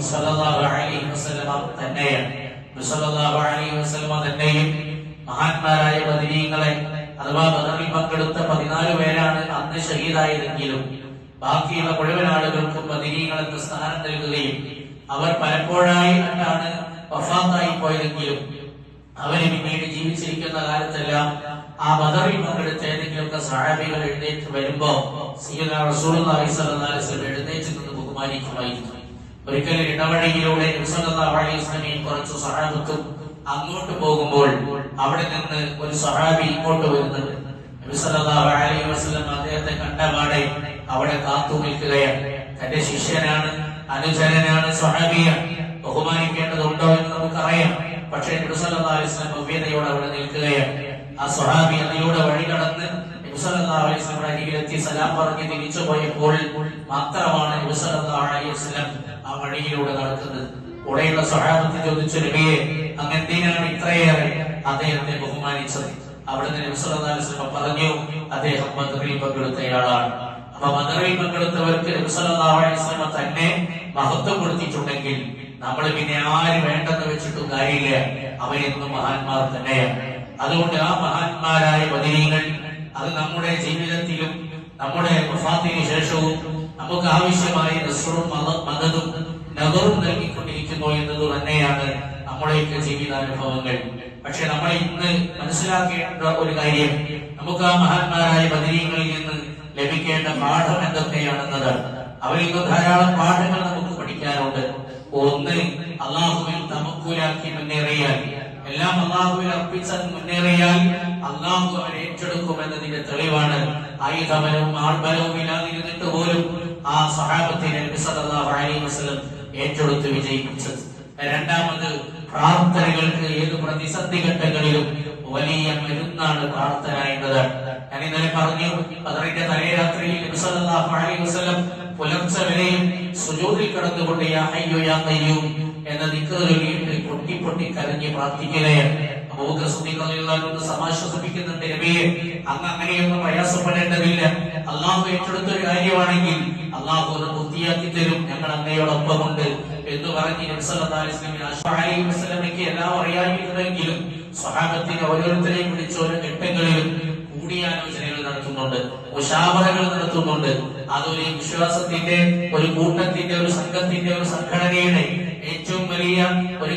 സല്ലല്ലാഹു അലൈഹി വസല്ലം തന്നെയാണ്. സല്ലല്ലാഹു അലൈഹി വസല്ലം തന്നെയും മഹാന്മാരായ ബദരീങ്ങളെ അഥവാ ബദറിൽ പങ്കെടുത്ത 14 പേരാണ് അന്ന് ഷഹീദായതെങ്കിലും ബാക്കിയുള്ള മുഴുവൻ ആളുകൾക്കും ബദരീങ്ങൾ എന്ന സ്ഥാനം നൽകുകയും അവർ പലപ്പോഴായി ആണ് വഫാത്തായി പോയതെങ്കിലും അവര് പിന്നീട് ജീവിച്ചിരിക്കുന്ന കാലത്തെല്ലാം ആ ബദറിൽ പങ്കെടുത്ത ഏതെങ്കിലുമൊക്കെ സഹാബികൾ എഴുന്നേറ്റ് വരുമ്പോ സയ്യിദുനാ റസൂലുള്ളാഹി സ്വല്ലല്ലാഹു അലൈഹി വസല്ലം എഴുന്നേറ്റ് നിന്ന് ബഹുമാനിക്കുമായിരുന്നു. ഒരിക്കൽ ഇടവഴിയിലൂടെ നബി സല്ലല്ലാഹു അലൈഹി വസല്ലം കുറച്ചു സഹാബത്തും അങ്ങോട്ട് പോകുമ്പോൾ അവിടെ നിന്ന് ഒരു സഹാബി ഇങ്ങോട്ട് വരുന്നുണ്ട്. നബി സല്ലല്ലാഹു അലൈഹി വസല്ലം അദ്ദേഹത്തെ കണ്ടപാടെ അവിടെ കാത്തു നിൽക്കുകയാണ്. തന്റെ ശിഷ്യനാണ്, അനുചരനാണ്, സഹാബിയാണ്, ബഹുമാനിക്കേണ്ടതുണ്ടോ എന്ന് നമുക്കറിയാം. പക്ഷേ നബി സല്ലല്ലാഹു അലൈഹി വസല്ലം ഭവ്യതയോടെ അവിടെ നിൽക്കുകയാണ്. ആ സ്വഹാബി അതിലൂടെ വഴി കടന്ന് നബി സല്ലല്ലാഹു അലൈഹി വസല്ലം അരികിലെത്തി സലാം പറഞ്ഞ് തിരിച്ചു പോയപ്പോൾ മാത്രമാണ് നബി സല്ലല്ലാഹു അലൈഹി വസല്ലം ആ വഴിയിലൂടെ നടക്കുന്നത്. കൂടെയുള്ള സ്വഹാബത്ത് ചോദിച്ചു, നബിയെ അങ്ങ് എന്തിനാണ് ഇത്രയേറെ അദ്ദേഹത്തെ ബഹുമാനിച്ചത്? അവിടുന്ന് നബി സല്ലല്ലാഹു അലൈഹി വസല്ലം പറഞ്ഞു, അദ്ദേഹം ബദറിൽ പങ്കെടുത്തയാളാണ്. അപ്പൊ ബദറിൽ പങ്കെടുത്തവർക്ക് നബി സല്ലല്ലാഹു അലൈഹി വസല്ലം തന്നെ മഹത്വം കൊടുത്തിട്ടുണ്ടെങ്കിൽ നമ്മൾ പിന്നെ ആര് വേണ്ടെന്ന് വെച്ചിട്ടും കാര്യമില്ല, അവരെന്നും മഹാന്മാർ തന്നെയാണ്. അതുകൊണ്ട് ആ മഹാന്മാരായ ബദരീങ്ങൾ അത് നമ്മുടെ ജീവിതത്തിലും നമ്മുടെ വഫാത്തിന് ശേഷവും നമുക്ക് ആവശ്യമായ നസ്റും മദദും നദറും നൽകിക്കൊണ്ടിരിക്കുന്നു എന്നത് തന്നെയാണ് നമ്മുടെയൊക്കെ ജീവിതാനുഭവങ്ങൾ. പക്ഷെ നമ്മൾ ഇന്ന് മനസ്സിലാക്കേണ്ട ഒരു കാര്യം, നമുക്ക് ആ മഹാന്മാരായ ബദരീങ്ങളിൽ നിന്ന് ലഭിക്കേണ്ട പാഠം എന്തൊക്കെയാണെന്നതാണ്. അവരിൽ നിന്ന് ധാരാളം പാഠങ്ങൾ നമുക്ക് പഠിക്കാനുണ്ട്. ഒന്ന്, അള്ളാഹുവിൽ തവക്കുലാക്കി മുന്നേറിയാൽ, എല്ലാം അള്ളാഹുവിൽ അർപ്പിച്ച് മുന്നേറിയാൽ അള്ളാഹു അവരെ ഏറ്റെടുക്കുമെന്നതിന്റെ തെളിവാണ് ആയുധബലവും ആൾബലവും ഇല്ലാതിരുന്നിട്ട് പോലും ആ സഹാബത്തിനെ നബി സല്ലല്ലാഹു അലൈഹി വസല്ലം ഏറ്റെടുത്ത് വിജയിപ്പിച്ചത്. രണ്ടാമത്, പ്രാർത്ഥനകൾക്ക് ഏത് പ്രതിസന്ധി ഘട്ടങ്ങളിലും വലിയ മരുന്നാണ് പ്രാർത്ഥന എന്നതാണ്. ഞാൻ ഇന്നലെ പറഞ്ഞു, ബദറിന്റെ തലേ രാത്രിയിൽ നബി സല്ലല്ലാഹു അലൈഹി വസല്ലം പുലർച്ചെ വരെയും സുജൂദിൽ കിടന്നുകൊണ്ട് യാ ഹയ്യു യാ ഖയ്യൂം എന്ന ദിക്ർ ചൊല്ലിയിട്ട് പൊട്ടി പൊട്ടി കരഞ്ഞ് പ്രാർത്ഥിക്കുകയാണ്. അബൂബക്കർ സിദ്ദീഖ് റളിയല്ലാഹു അൻഹു സമാശ്വസിപ്പിക്കുന്നുണ്ട്, നബിയെ അങ്ങ് അങ്ങനെയൊന്നും പ്രയാസപ്പെടേണ്ടതില്ല, അള്ളാഹു ഏറ്റെടുത്തൊരു കാര്യമാണെങ്കിൽ അള്ളാഹു അത് പൂർത്തിയാക്കി തരും, ഞങ്ങൾ അങ്ങയോടൊപ്പമുണ്ട് എന്ന് പറഞ്ഞ് നബി സല്ലല്ലാഹു അലൈഹി വസല്ലമയ്ക്ക് എല്ലാം അറിയാമെങ്കിലും സ്വഹാബത്തിനെ ഓരോരുത്തരെയും വിളിച്ച് ഓരോ ഘട്ടങ്ങളിലും കൂടിയാലോചനകൾ നടത്തുന്നുണ്ട്, മുശാവറകൾ നടത്തുന്നുണ്ട്. അതൊരു വിശ്വാസത്തിന്റെ, ഒരു കൂട്ടത്തിന്റെ, ഒരു സംഘത്തിന്റെ, ഒരു സംഘടനയുടെ ഏറ്റവും വലിയ ഒരു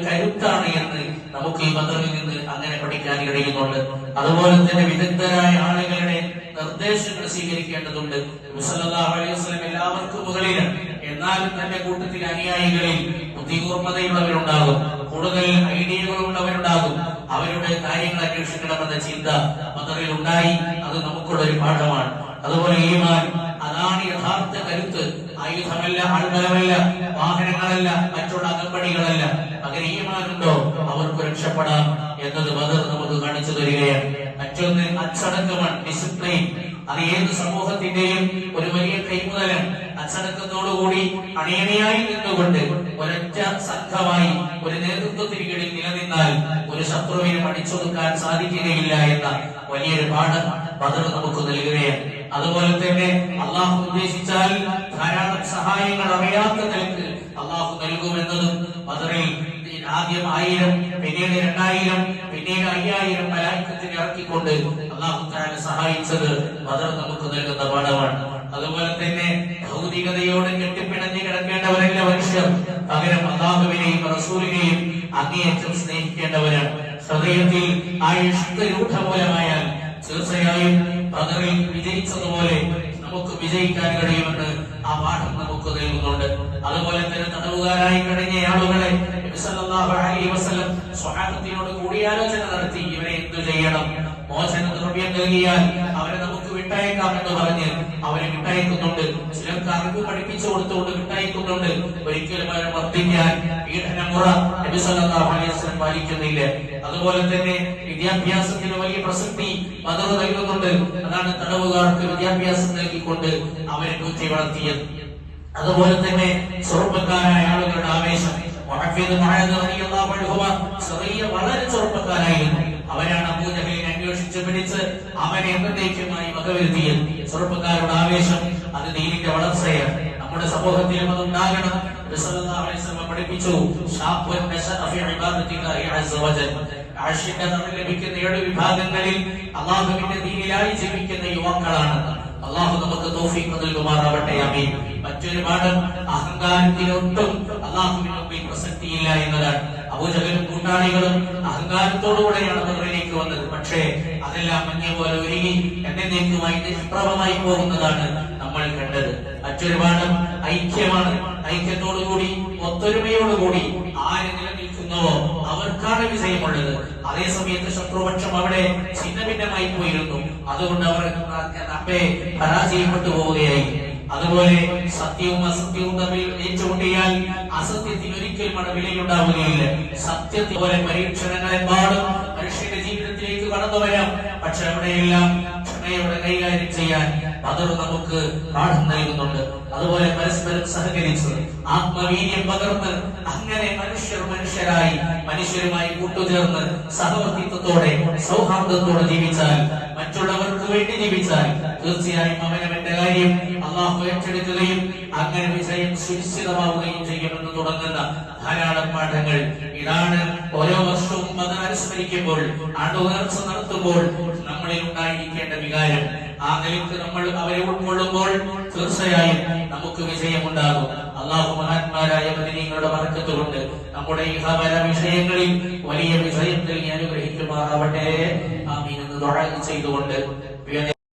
കരുത്താണ് എന്ന് നമുക്ക് ഈ ബദറിൽ നിന്ന് അങ്ങനെ പഠിക്കാൻ കഴിയുന്നുണ്ട്. അതുപോലെ തന്നെ വിദഗ്ധരായ ആളുകളുടെ നിർദ്ദേശങ്ങൾ സ്വീകരിക്കേണ്ടതുണ്ട്. നബി സല്ലല്ലാഹു അലൈഹി വസല്ലം എല്ലാവർക്കും മുകളിലാണ്. എന്നാലും തന്റെ കൂട്ടത്തിലെ അനുയായികളിൽ ബുദ്ധികൂർമ്മതയുള്ളവരുണ്ടാകും, കൂടുതൽ ഐഡിയകളുള്ളവരുണ്ടാകും. അവരുടെ കാര്യങ്ങൾ അന്വേഷിക്കണമെന്ന ചിന്ത ബദറിൽ ഉണ്ടായി. അത് നമുക്കുള്ള ഒരു പാഠമാണ്. അതുപോലെ ഈമാൻ, അതാണ് യഥാർത്ഥ കരുത്ത്. ആയുധമല്ല, ആൾബലമല്ല, വാഹനങ്ങളല്ല, മറ്റുള്ള അകമ്പടികളല്ല. അങ്ങനെ ഈമാനുണ്ടോ അവർക്ക് രക്ഷപ്പെടാം എന്നത് ബദർ നമുക്ക് കാണിച്ചു തരികയാണ്. മറ്റൊന്ന് അച്ചടക്കമാണ്, ഡിസിപ്ലിൻ. അത് ഏത് സമൂഹത്തിന്റെയും ഒരു വലിയ കൈമുതലാണ്. അച്ചടക്കത്തോടുകൂടി അണിയണിയായി നിന്നുകൊണ്ട് ഒരൊറ്റ സംഘമായി ഒരു നേതൃത്വത്തിന് കീഴിൽ നിലനിന്നാൽ ഒരു ശത്രുവിനും അടിച്ചൊതുക്കാൻ സാധിക്കുകയില്ല എന്ന വലിയൊരു പാഠം ബദർ നമുക്ക് നൽകുകയാണ്. അതുപോലെ തന്നെ അള്ളാഹു ഉദ്ദേശിച്ചാൽ ധാരാളം സഹായങ്ങൾ അറിയാത്ത നിലക്ക് അള്ളാഹു നൽകുമെന്നതും ബദറിൽ ആദ്യം 1000, പിന്നീട് 2000, പിന്നീട് 5000 മലായികത്തിനെ ഇറക്കിക്കൊണ്ട് അള്ളാഹു തആല സഹായിച്ചത് ബദർ നമുക്ക് നൽകുന്ന പാഠമാണ്. അതുപോലെ തന്നെ ഭൗതികതയോട് കെട്ടിപ്പിണഞ്ഞ് കിടക്കേണ്ടവരല്ല മനുഷ്യർ, പകരം അള്ളാഹുവിനെയും റസൂലിനെയും അങ്ങേയറ്റം സ്നേഹിക്കേണ്ടവരാണ്. ഹൃദയത്തിൽ ആ ഇഷ്ക രൂഢമൂലമായാൽ തീർച്ചയായും ബദറിൽ വിജയിച്ചതുപോലെ നമുക്ക് വിജയിക്കാൻ കഴിയുമെന്ന് ആ പാഠം നമുക്ക് നൽകുന്നുണ്ട്. അതുപോലെ തന്നെ തടവുകാരായി കഴിഞ്ഞ ആളുകളെ നബി സല്ലല്ലാഹു അലൈഹി വസല്ലം സ്വഹാബത്തിനോട് കൂടിയാലോചന നടത്തി. ഇവരെ എന്തു ചെയ്യണം? മോചന ദ്രവ്യം നൽകിയാൽ അവരെ നമുക്ക് വിട്ടയക്കാം എന്ന് പറഞ്ഞ് അവരെ വിട്ടയക്കുന്നുണ്ട്. ചിലർക്ക് അറിവ് പഠിപ്പിച്ചു കൊടുത്തുകൊണ്ട് വിട്ടയക്കുന്നുണ്ട്. ഒരിക്കലും അവരെ വർദ്ധിക്കാൻ പീഡനമുറ നബി സല്ലല്ലാഹു അലൈഹി വസല്ലം പാലിക്കുന്നില്ല. അതുപോലെ തന്നെ വിദ്യാഭ്യാസത്തിന് വലിയ പ്രസക്തി ബദർ നൽകുന്നുണ്ട്. അതാണ് തടവുകാർക്ക് വിദ്യാഭ്യാസം നൽകിക്കൊണ്ട് അവരെ ബുദ്ധി വളർത്തിയത്. അതുപോലെ തന്നെ ചെറുപ്പക്കാരായ ആളുകളുടെ ആവേശം, ചെറിയ വളരെ ചെറുപ്പക്കാരായിരുന്നു. അവരാണ് അബൂജഹലിനെ അന്വേഷിച്ച് പിടിച്ച് അവനെ എന്നേക്കുമായി വകവരുത്തിയത്. ചെറുപ്പക്കാരുടെ ആവേശം അത് ദീനിന്റെ വളർച്ചയാണ്. നമ്മുടെ സമൂഹത്തിലും അത് ഉണ്ടാകണം. സല്ലല്ലാഹു അലൈഹി വസല്ലം പഠിപ്പിച്ചു, ശാബ്ബുൻ നശഅ ഫീ ഇബാദത്തില്ലാഹി അസ്സ വജൽ. അർശിന്റെ തണൽ ലഭിക്കുന്ന 7 വിഭാഗങ്ങളിൽ അല്ലാഹുവിന്റെ ദീനിലായി ജീവിക്കുന്ന യുവാക്കളാണ്. അല്ലാഹു നമുക്ക് തൗഫീഖ് നൽകുമാറാവട്ടെ. ആമീൻ. മറ്റൊരു പാഠം, അഹങ്കാരത്തിനൊട്ടും അല്ലാഹുവിന്റെ മുമ്പിൽ പ്രസക്തിയില്ല എന്നതാണ്. അബൂജഹലും കൂട്ടാളികളും അഹങ്കാരത്തോടുകൂടെയാണ് ബദറിലേക്ക് വന്നത്. പക്ഷേ അതെല്ലാം മഞ്ഞ പോലെ ഒരുങ്ങി എന്നേക്കുമായി നിഷ്പ്രഭമായി പോകുന്നതാണ് നമ്മൾ കണ്ടത്. മറ്റൊരു പാഠം ഐക്യമാണ്. ഐക്യത്തോടുകൂടി ഒത്തൊരുമയോടുകൂടി ആര് നിലനിൽക്കുന്നുവോ അവർക്കാണ് വിജയമുള്ളത്. അതേസമയത്ത് ശത്രുപക്ഷം അവിടെ ഛിന്നഭിന്നമായി പോയിരുന്നു. അതുകൊണ്ട് അവർ നമ്മെ പരാജയപ്പെട്ടു പോവുകയായി. അതുപോലെ സത്യവും അസത്യവും തമ്മിൽ ഏറ്റുമുട്ടിയാൽ അസത്യത്തിന് ഒരിക്കലും അവിടെ വിലയുണ്ടാവുകയില്ല. സത്യത്തെ പോലെ പരീക്ഷണങ്ങളെമ്പാടും മനുഷ്യന്റെ ജീവിതത്തിലേക്ക് കടന്നു വരാം. പക്ഷെ അവിടെയെല്ലാം ക്ഷമയോടെ കൈകാര്യം ചെയ്യാൻ ബദർ നമുക്ക് പാഠം നൽകുന്നുണ്ട്. അതുപോലെ പരസ്പരം സഹകരിച്ച് ആത്മവീര്യം പകർന്ന് അങ്ങനെ മനുഷ്യരായി മനുഷ്യരുമായി കൂട്ടുചേർന്ന് സഹവർത്തിത്വത്തോടെ സൗഹാർദ്ദത്തോടെ ജീവിച്ചാൽ, മറ്റുള്ളവർക്ക് വേണ്ടി ജീവിച്ചാൽ തീർച്ചയായും അവനവന്റെ കാര്യം അല്ലാഹു ഏറ്റെടുക്കുകയും അങ്ങനെ വിജയം സുനിശ്ചിതമാവുകയും ചെയ്യുമെന്ന് തുടങ്ങുന്ന ധാരാളം പാഠങ്ങൾ. ഇതാണ് ഓരോ വർഷവും ബദർ അനുസ്മരിക്കുമ്പോൾ, ആണ്ടുനേർച്ച നടത്തുമ്പോൾ നമ്മളിൽ ഉണ്ടായിരിക്കേണ്ട വികാരം. ആ നിലയ്ക്ക് നമ്മൾ അവരെ ഉൾക്കൊള്ളുമ്പോൾ തീർച്ചയായും നമുക്ക് വിജയമുണ്ടാകും. അല്ലാഹു മഹാന്മാരായ ബദരീങ്ങളുടെ ബർക്കത്ത് കൊണ്ട് നമ്മുടെ ഇഹപര വിഷയങ്ങളിൽ വലിയ വിജയം നൽകി അനുഗ്രഹിക്കുമാറാവട്ടെ. ആമീൻ എന്ന് ദുആ ചെയ്തുകൊണ്ട്